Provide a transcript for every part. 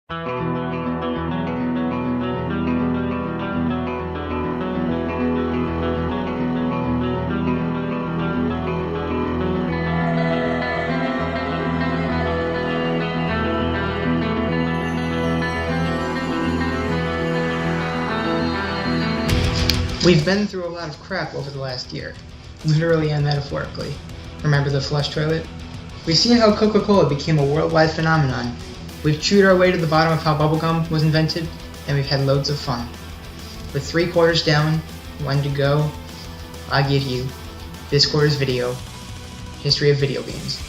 We've been through a lot of crap over the last year, literally and metaphorically. Remember the flush toilet? We've seen how Coca-Cola became a worldwide phenomenon. We've chewed our way to the bottom of how bubblegum was invented, and we've had loads of fun. With 3 quarters down, 1 to go, I give you this quarter's video, History of Video Games.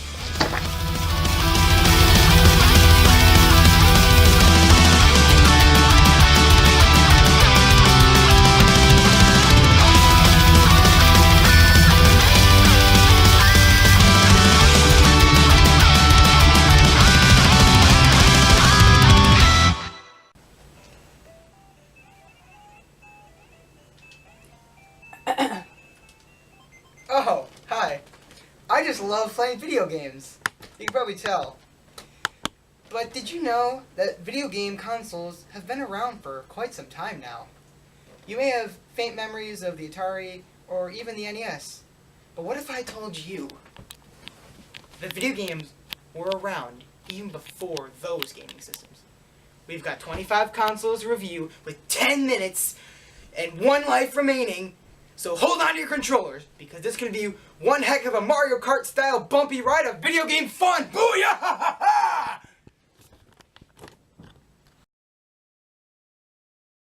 Oh, hi. I just love playing video games. You can probably tell. But did you know that video game consoles have been around for quite some time now? You may have faint memories of the Atari or even the NES. But what if I told you that video games were around even before those gaming systems? We've got 25 consoles to review with 10 minutes and 1 life remaining. So hold on to your controllers, because this is going to be one heck of a Mario Kart style bumpy ride of video game fun! Booyah!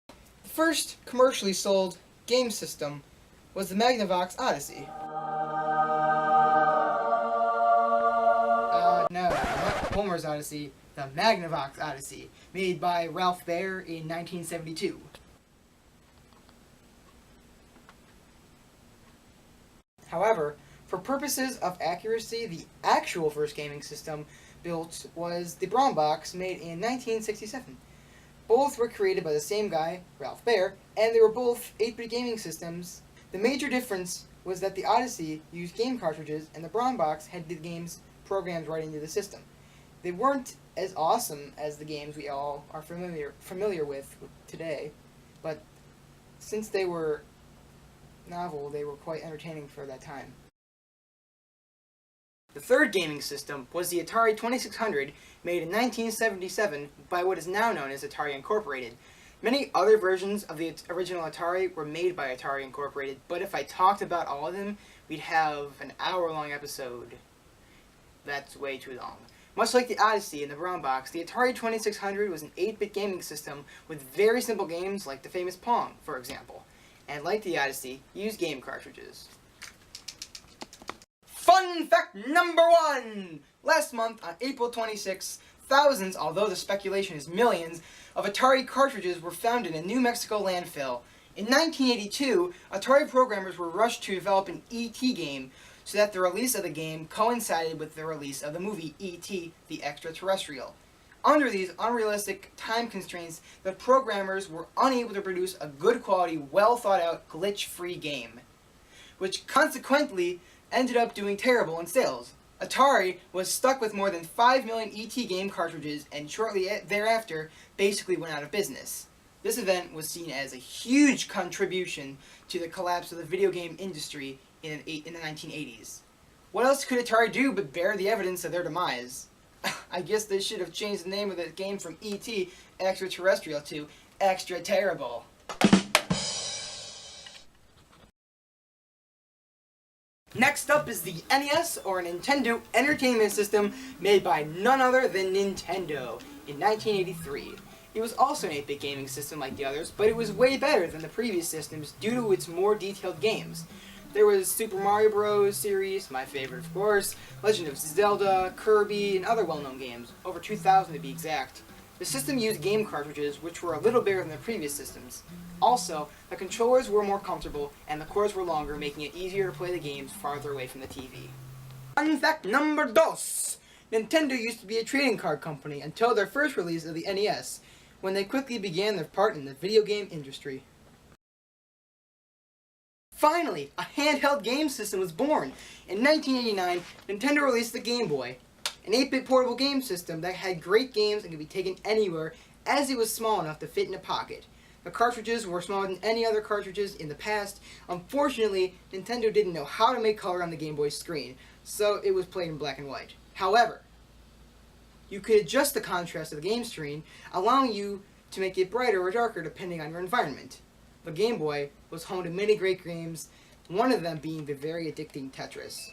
The first commercially sold game system was the Magnavox Odyssey. No, not Homer's Odyssey, the Magnavox Odyssey, made by Ralph Baer in 1972. However, for purposes of accuracy, the actual first gaming system built was the Brombox, made in 1967. Both were created by the same guy, Ralph Baer, and they were both 8-bit gaming systems. The major difference was that the Odyssey used game cartridges and the Brombox had the games programmed right into the system. They weren't as awesome as the games we all are familiar with today, but since they were novel, they were quite entertaining for that time. The third gaming system was the Atari 2600, made in 1977 by what is now known as Atari Incorporated. Many other versions of the original Atari were made by Atari Incorporated, but if I talked about all of them, we'd have an hour-long episode. That's way too long. Much like the Odyssey and the Brombox, the Atari 2600 was an 8-bit gaming system with very simple games like the famous Pong, for example. And like the Odyssey, used game cartridges. Fun fact number 1! Last month, on April 26, thousands, although the speculation is millions, of Atari cartridges were found in a New Mexico landfill. In 1982, Atari programmers were rushed to develop an E.T. game so that the release of the game coincided with the release of the movie E.T. the Extraterrestrial. Under these unrealistic time constraints, the programmers were unable to produce a good quality, well-thought-out, glitch-free game, which consequently ended up doing terrible in sales. Atari was stuck with more than 5 million E.T. game cartridges and shortly thereafter basically went out of business. This event was seen as a huge contribution to the collapse of the video game industry in the 1980s. What else could Atari do but bear the evidence of their demise? I guess they should have changed the name of the game from E.T. Extraterrestrial to Extra Terrible. Next up is the NES, or Nintendo Entertainment System, made by none other than Nintendo in 1983. It was also an 8-bit gaming system like the others, but it was way better than the previous systems due to its more detailed games. There was Super Mario Bros. Series, my favorite of course, Legend of Zelda, Kirby, and other well-known games, over 2,000 to be exact. The system used game cartridges, which were a little bigger than the previous systems. Also, the controllers were more comfortable, and the cords were longer, making it easier to play the games farther away from the TV. Fun fact number 2! Nintendo used to be a trading card company until their first release of the NES, when they quickly began their part in the video game industry. Finally, a handheld game system was born. In 1989, Nintendo released the Game Boy. an 8-bit portable game system that had great games and could be taken anywhere as it was small enough to fit in a pocket. The cartridges were smaller than any other cartridges in the past. Unfortunately, Nintendo didn't know how to make color on the Game Boy's screen, so it was played in black and white. However, you could adjust the contrast of the game screen, allowing you to make it brighter or darker depending on your environment. The Game Boy was home to many great games, one of them being the very addicting Tetris.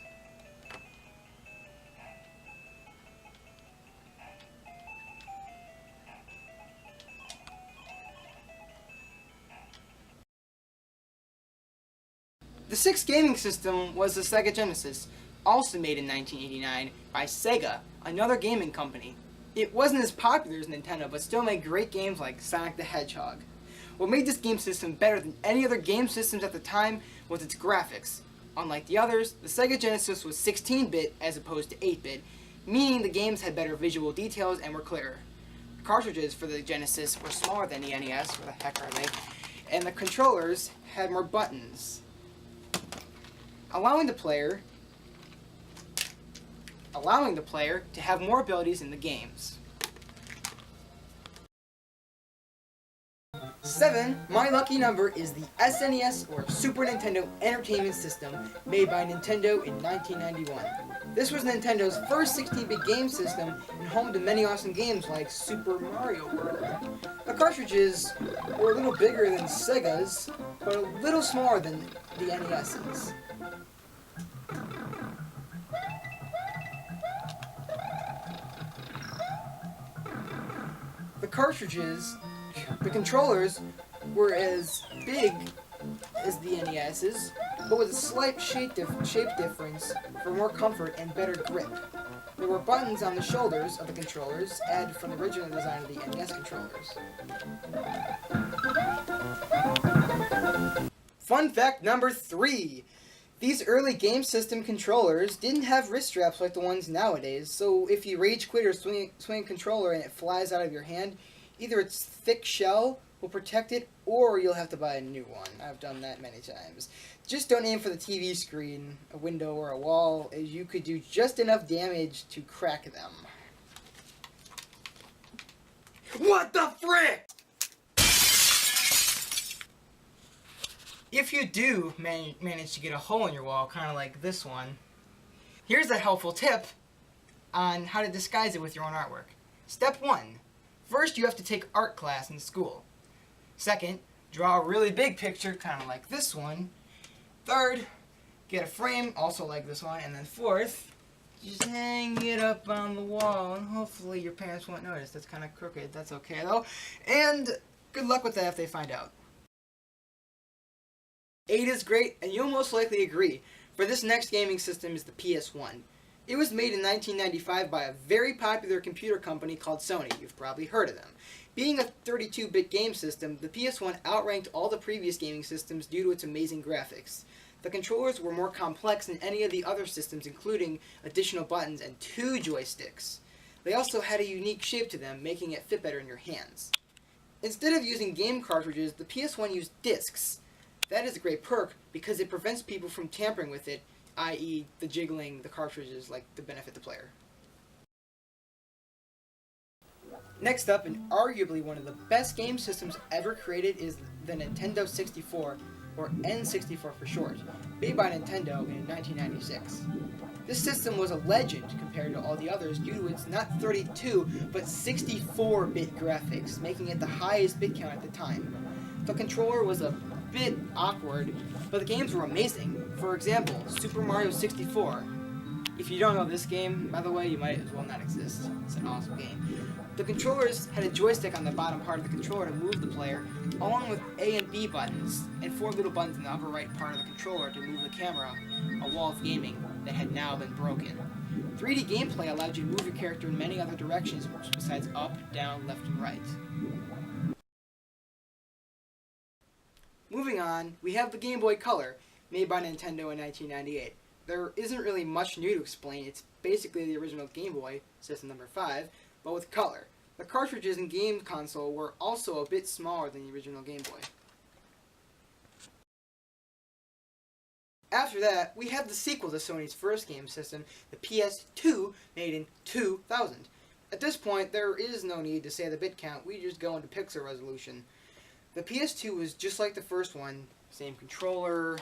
The sixth gaming system was the Sega Genesis, also made in 1989 by Sega, another gaming company. It wasn't as popular as Nintendo, but still made great games like Sonic the Hedgehog. What made this game system better than any other game systems at the time was its graphics. Unlike the others, the Sega Genesis was 16-bit as opposed to 8-bit, meaning the games had better visual details and were clearer. The cartridges for the Genesis were smaller than the NES, where the heck are they, and the controllers had more buttons, allowing the player to have more abilities in the games. 7, my lucky number, is the SNES, or Super Nintendo Entertainment System, made by Nintendo in 1991. This was Nintendo's first 16-bit game system and home to many awesome games like Super Mario World. The cartridges were a little bigger than Sega's, but a little smaller than the NES's. The controllers were as big as the NES's, but with a slight shape difference for more comfort and better grip. There were buttons on the shoulders of the controllers, added from the original design of the NES controllers. Fun fact number 3. These early game system controllers didn't have wrist straps like the ones nowadays, so if you rage quit or swing a controller and it flies out of your hand, either its thick shell will protect it, or you'll have to buy a new one. I've done that many times. Just don't aim for the TV screen, a window, or a wall, as you could do just enough damage to crack them. What the frick? If you do manage to get a hole in your wall, kind of like this one, here's a helpful tip on how to disguise it with your own artwork. Step 1. First, you have to take art class in school. Second, draw a really big picture, kind of like this one. Third, get a frame, also like this one. And then fourth, just hang it up on the wall, and hopefully your parents won't notice. That's kind of crooked. That's okay, though. And good luck with that if they find out. 8 is great, and you'll most likely agree, for this next gaming system is the PS1. It was made in 1995 by a very popular computer company called Sony. You've probably heard of them. Being a 32-bit game system, the PS1 outranked all the previous gaming systems due to its amazing graphics. The controllers were more complex than any of the other systems, including additional buttons and 2 joysticks. They also had a unique shape to them, making it fit better in your hands. Instead of using game cartridges, the PS1 used discs. That is a great perk because it prevents people from tampering with it, i.e. the jiggling the cartridges like to benefit the player. Next up, and arguably one of the best game systems ever created, is the Nintendo 64, or N64 for short, made by Nintendo in 1996. This system was a legend compared to all the others due to its not 32, but 64-bit graphics, making it the highest bit count at the time. The controller was a bit awkward, but the games were amazing. For example, Super Mario 64. If you don't know this game, by the way, you might as well not exist. It's an awesome game. The controllers had a joystick on the bottom part of the controller to move the player, along with A and B buttons, and 4 little buttons in the upper right part of the controller to move the camera, a wall of gaming that had now been broken. 3D gameplay allowed you to move your character in many other directions besides up, down, left, and right. Moving on, we have the Game Boy Color, made by Nintendo in 1998. There isn't really much new to explain. It's basically the original Game Boy, system number 5, but with color. The cartridges and game console were also a bit smaller than the original Game Boy. After after that, we have the sequel to Sony's first game system, the PS2, made in 2000. At this point, there is no need to say the bit count, we just go into pixel resolution. The PS2 was just like the first one, same controller,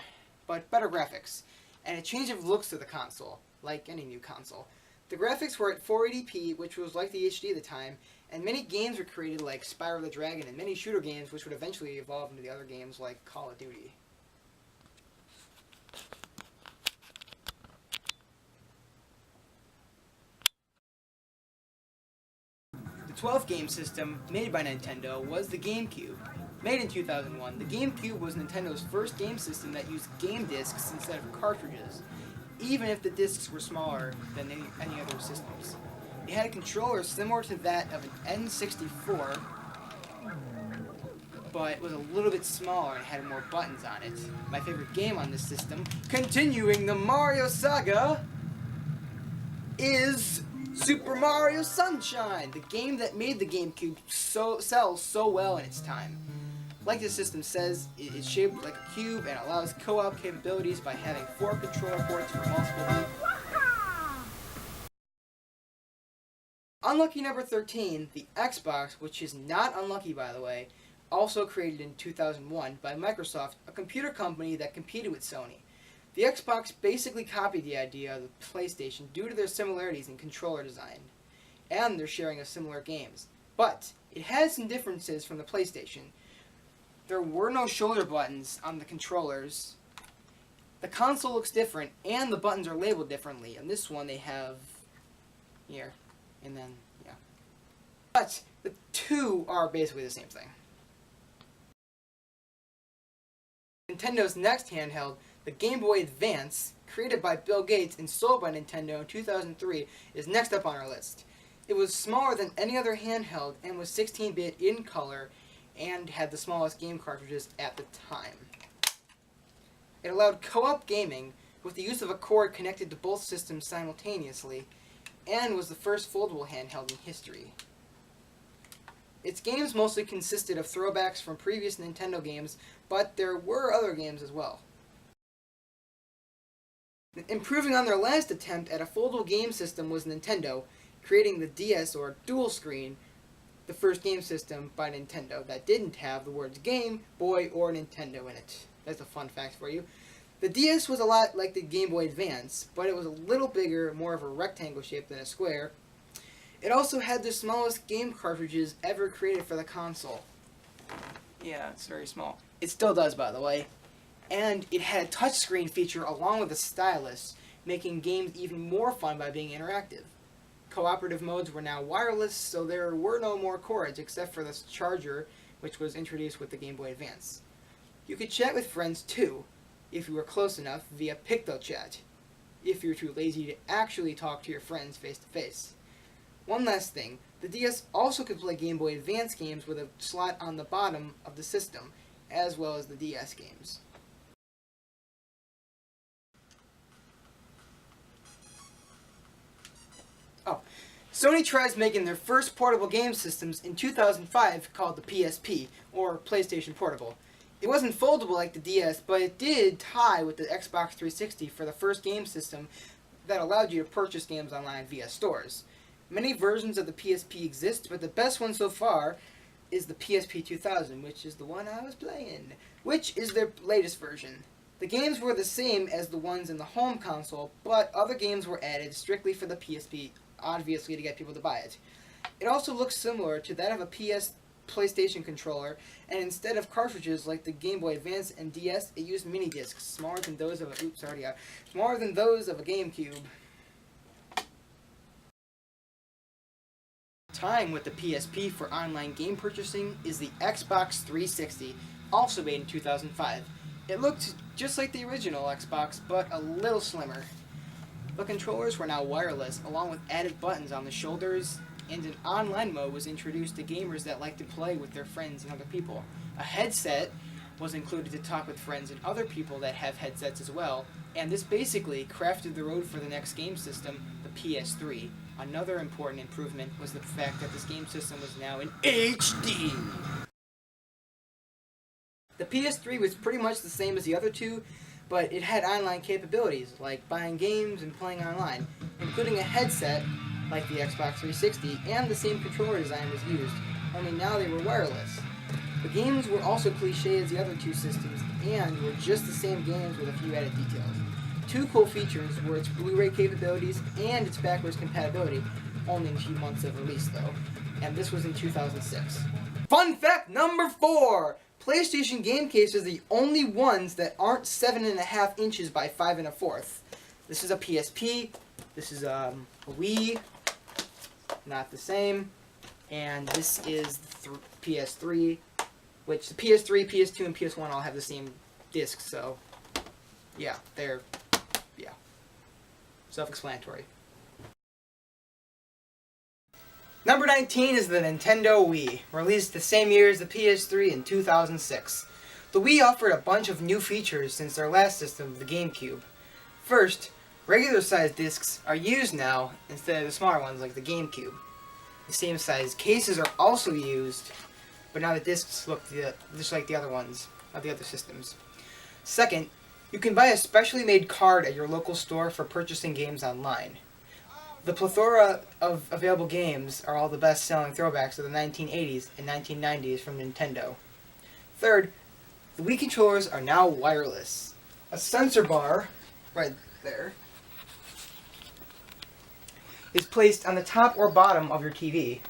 but better graphics, and a change of looks to the console, like any new console. The graphics were at 480p, which was like the HD at the time, and many games were created like Spyro the Dragon and many shooter games which would eventually evolve into the other games like Call of Duty. The 12th game system made by Nintendo was the GameCube. Made in 2001, the GameCube was Nintendo's first game system that used game discs instead of cartridges, even if the discs were smaller than any other systems. It had a controller similar to that of an N64, but it was a little bit smaller and had more buttons on it. My favorite game on this system, continuing the Mario saga, is Super Mario Sunshine, the game that made the GameCube sell so well in its time. Like the system says, it is shaped like a cube and allows co-op capabilities by having 4 controller ports for multiple people. Unlucky number 13, the Xbox, which is not unlucky by the way, also created in 2001 by Microsoft, a computer company that competed with Sony. The Xbox basically copied the idea of the PlayStation due to their similarities in controller design and their sharing of similar games. But it has some differences from the PlayStation. There were no shoulder buttons on the controllers. The console looks different, and the buttons are labeled differently. On this one, they have here, and then, yeah. But the two are basically the same thing. Nintendo's next handheld, the Game Boy Advance, created by Bill Gates and sold by Nintendo in 2003, is next up on our list. It was smaller than any other handheld and was 16-bit in color, and had the smallest game cartridges at the time. It allowed co-op gaming with the use of a cord connected to both systems simultaneously, and was the first foldable handheld in history. Its games mostly consisted of throwbacks from previous Nintendo games, but there were other games as well. Improving on their last attempt at a foldable game system was Nintendo, creating the DS or dual screen, the first game system by Nintendo that didn't have the words Game Boy or Nintendo in it. That's a fun fact for you. The DS was a lot like the Game Boy Advance, but it was a little bigger, more of a rectangle shape than a square. It also had the smallest game cartridges ever created for the console. Yeah, it's very small. It still does, by the way. And it had a touchscreen feature along with a stylus, making games even more fun by being interactive. Cooperative modes were now wireless, so there were no more cords except for this charger, which was introduced with the Game Boy Advance. You could chat with friends too, if you were close enough, via PictoChat, if you're too lazy to actually talk to your friends face to face. One last thing, the DS also could play Game Boy Advance games with a slot on the bottom of the system, as well as the DS games. Sony tries making their first portable game systems in 2005 called the PSP, or PlayStation Portable. It wasn't foldable like the DS, but it did tie with the Xbox 360 for the first game system that allowed you to purchase games online via stores. Many versions of the PSP exist, but the best one so far is the PSP 2000, which is the one I was playing, which is their latest version. The games were the same as the ones in the home console, but other games were added strictly for the PSP, obviously to get people to buy it. It also looks similar to that of a PlayStation controller, and instead of cartridges like the Game Boy Advance and DS, it used mini discs smaller than those of a GameCube. Tying with the PSP for online game purchasing is the Xbox 360, also made in 2005. It looked just like the original Xbox, but a little slimmer. The controllers were now wireless, along with added buttons on the shoulders, and an online mode was introduced to gamers that like to play with their friends and other people. A headset was included to talk with friends and other people that have headsets as well, and this basically crafted the road for the next game system, the PS3. Another important improvement was the fact that this game system was now in HD. The PS3 was pretty much the same as the other two, but it had online capabilities like buying games and playing online, including a headset like the Xbox 360, and the same controller design was used, only now they were wireless. The games were also cliche as the other two systems, and were just the same games with a few added details. Two cool features were its Blu-ray capabilities and its backwards compatibility, only in a few months of release though, and this was in 2006. Fun fact number 4! PlayStation game cases are the only ones that aren't 7.5 inches by 5 1/4. This is a PSP, this is a Wii, not the same, and this is the PS3, which the PS3, PS2, and PS1 all have the same disc, so yeah, they're self-explanatory. Number 19 is the Nintendo Wii, released the same year as the PS3 in 2006. The Wii offered a bunch of new features since their last system, the GameCube. First, regular sized discs are used now instead of the smaller ones like the GameCube. The same size cases are also used, but now the discs look just like the other ones of the other systems. Second, you can buy a specially made card at your local store for purchasing games online. The plethora of available games are all the best-selling throwbacks of the 1980s and 1990s from Nintendo. Third, the Wii controllers are now wireless. A sensor bar, right there, is placed on the top or bottom of your TV.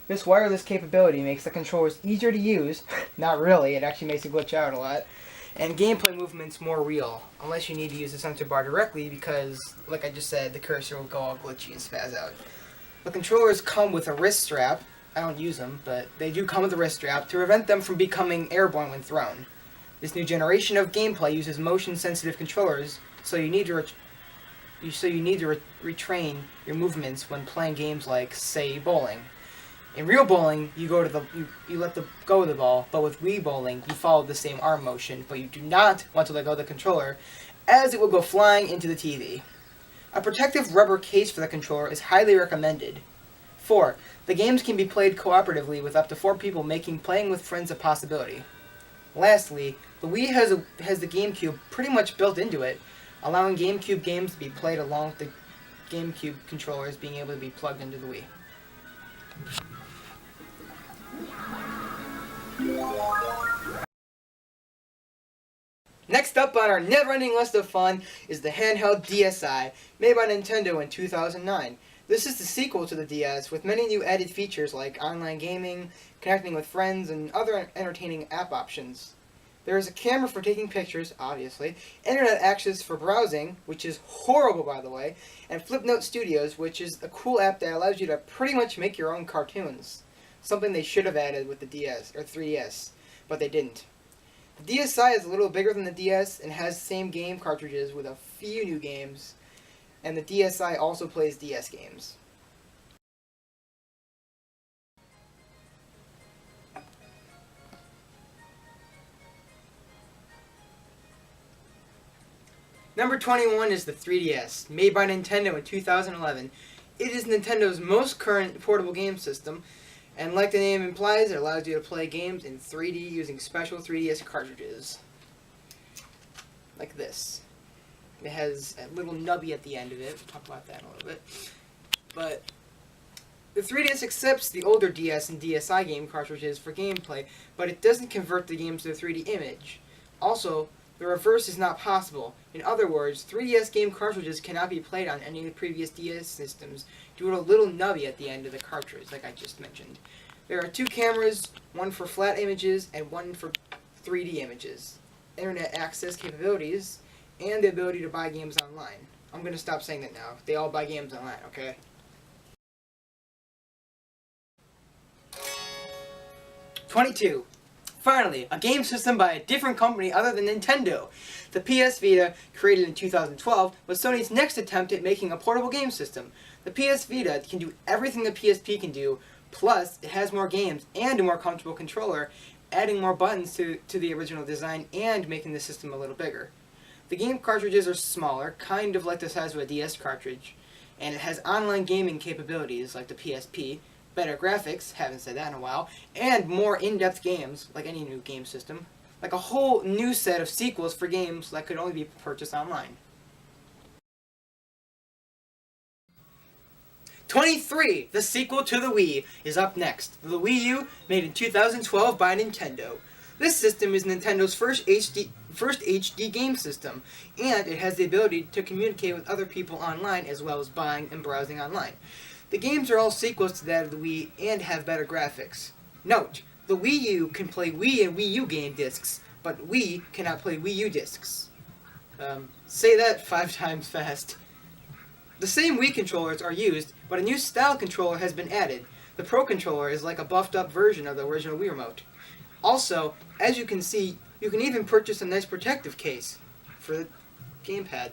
This wireless capability makes the controllers easier to use, not really, it actually makes it glitch out a lot, and gameplay movements more real, unless you need to use the sensor bar directly because, like I just said, the cursor will go all glitchy and spaz out. The controllers come with a wrist strap. I don't use them, but they do come with a wrist strap to prevent them from becoming airborne when thrown. This new generation of gameplay uses motion-sensitive controllers, so you need to retrain your movements when playing games like, say, bowling. In real bowling, you let go of the ball, but with Wii bowling, you follow the same arm motion, but you do not want to let go of the controller, as it will go flying into the TV. A protective rubber case for the controller is highly recommended. 4. The games can be played cooperatively with up to 4 people, making playing with friends a possibility. Lastly, the Wii has the GameCube pretty much built into it, allowing GameCube games to be played along with the GameCube controllers being able to be plugged into the Wii. Next up on our never-ending list of fun is the handheld DSi, made by Nintendo in 2009. This is the sequel to the DS, with many new added features like online gaming, connecting with friends, and other entertaining app options. There is a camera for taking pictures, obviously, internet access for browsing, which is horrible by the way, and Flipnote Studios, which is a cool app that allows you to pretty much make your own cartoons. Something they should have added with the DS, or 3DS, but they didn't. The DSi is a little bigger than the DS and has the same game cartridges with a few new games, and the DSi also plays DS games. Number 21 is the 3DS, made by Nintendo in 2011. It is Nintendo's most current portable game system, and like the name implies, it allows you to play games in 3D using special 3DS cartridges. Like this. It has a little nubby at the end of it. We'll talk about that in a little bit. But the 3DS accepts the older DS and DSi game cartridges for gameplay, but it doesn't convert the games to a 3D image. Also, the reverse is not possible. In other words, 3DS game cartridges cannot be played on any of the previous DS systems due to a little nubby at the end of the cartridge, like I just mentioned. There are 2 cameras, one for flat images and one for 3D images, internet access capabilities, and the ability to buy games online. I'm going to stop saying that now. They all buy games online, okay? '22. Finally, a game system by a different company other than Nintendo. The PS Vita, created in 2012, was Sony's next attempt at making a portable game system. The PS Vita can do everything the PSP can do, plus it has more games and a more comfortable controller, adding more buttons to the original design and making the system a little bigger. The game cartridges are smaller, kind of like the size of a DS cartridge, and it has online gaming capabilities like the PSP, better graphics, haven't said that in a while, and more in-depth games, like any new game system. like a whole new set of sequels for games that could only be purchased online. 23, the sequel to the Wii, is up next. The Wii U, made in 2012 by Nintendo. This system is Nintendo's first HD game system, and it has the ability to communicate with other people online as well as buying and browsing online. The games are all sequels to that of the Wii and have better graphics. Note, the Wii U can play Wii and Wii U game discs, but Wii cannot play Wii U discs. Say that 5 times fast. The same Wii controllers are used, but a new style controller has been added. The Pro Controller is like a buffed up version of the original Wii Remote. Also, as you can see, you can even purchase a nice protective case for the gamepad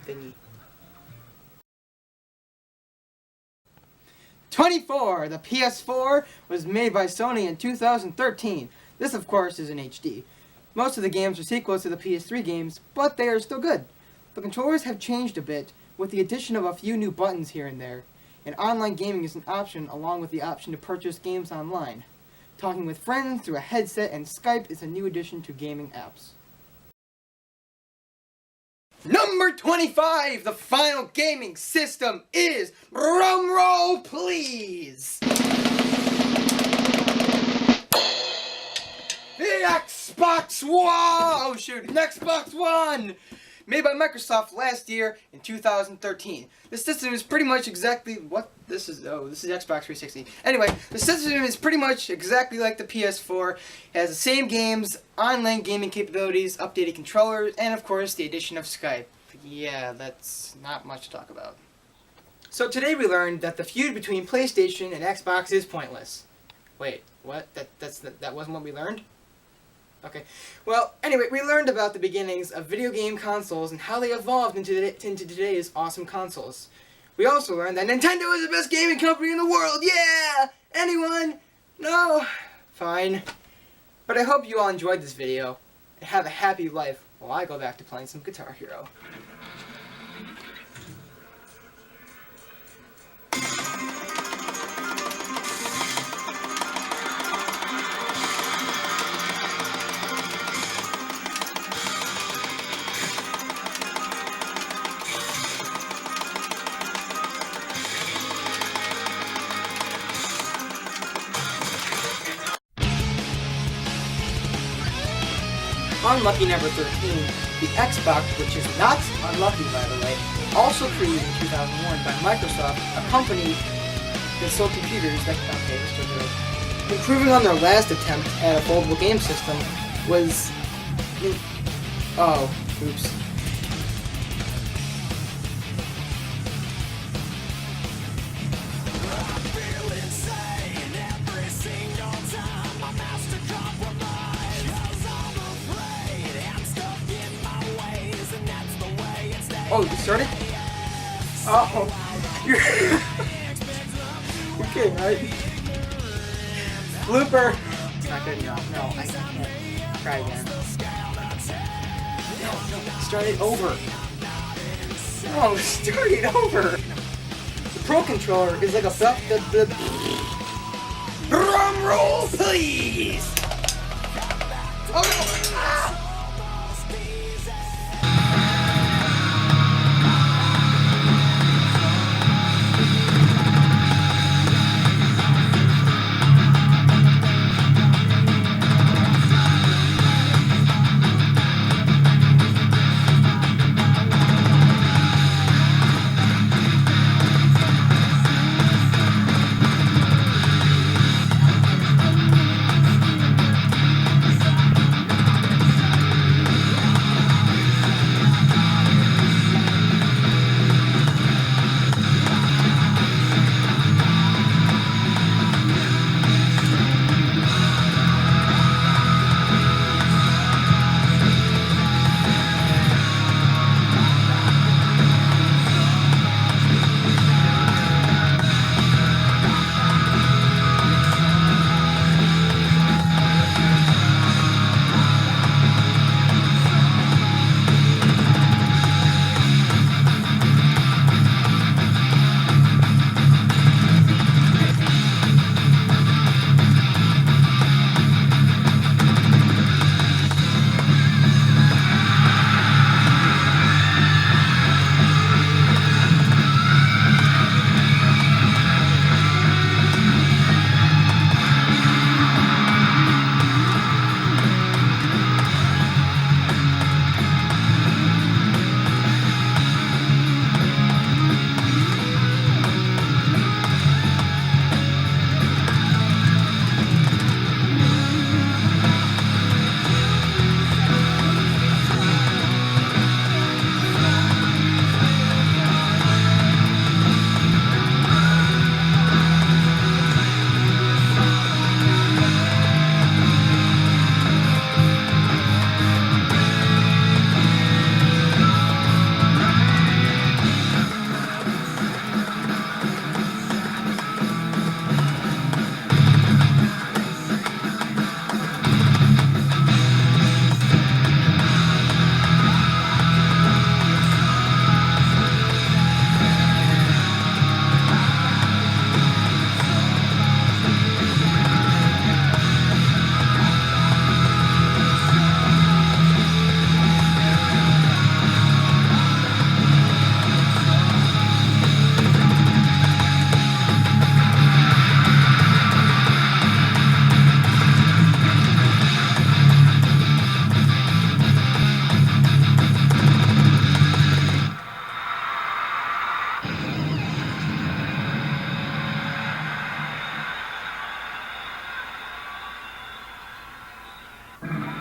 thingy. 24. The PS4 was made by Sony in 2013. This, of course, is in HD. Most of the games are sequels to the PS3 games, but they are still good. The controllers have changed a bit, with the addition of a few new buttons here and there. And online gaming is an option along with the option to purchase games online. Talking with friends through a headset and Skype is a new addition to gaming apps. Number 25, the final gaming system is, drum roll please, the Xbox One! Oh shoot, an Xbox One! Made by Microsoft last year in 2013. This system is pretty much exactly what this is. Oh, this is Xbox 360. Anyway, the system is pretty much exactly like the PS4. It has the same games, online gaming capabilities, updated controllers, and of course the addition of Skype. Yeah, that's not much to talk about. So today we learned that the feud between PlayStation and Xbox is pointless. Wait, what? That wasn't what we learned? Okay. Well, anyway, we learned about the beginnings of video game consoles and how they evolved into today's awesome consoles. We also learned that Nintendo is the best gaming company in the world. Yeah! Anyone? No? Fine. But I hope you all enjoyed this video and have a happy life while I go back to playing some Guitar Hero. Unlucky number 13, the Xbox, which is not unlucky by the way, also created in 2001 by Microsoft, a company that sold computers that, okay, we're still good. Improving on their last attempt at a foldable game system was, oh, oops. Oh, you started? Oh, you're okay, right? Blooper. It's not good enough. No, I can't. Try again. No, start it over. No, start it over. The Pro Controller is like a drum roll, please. Oh no!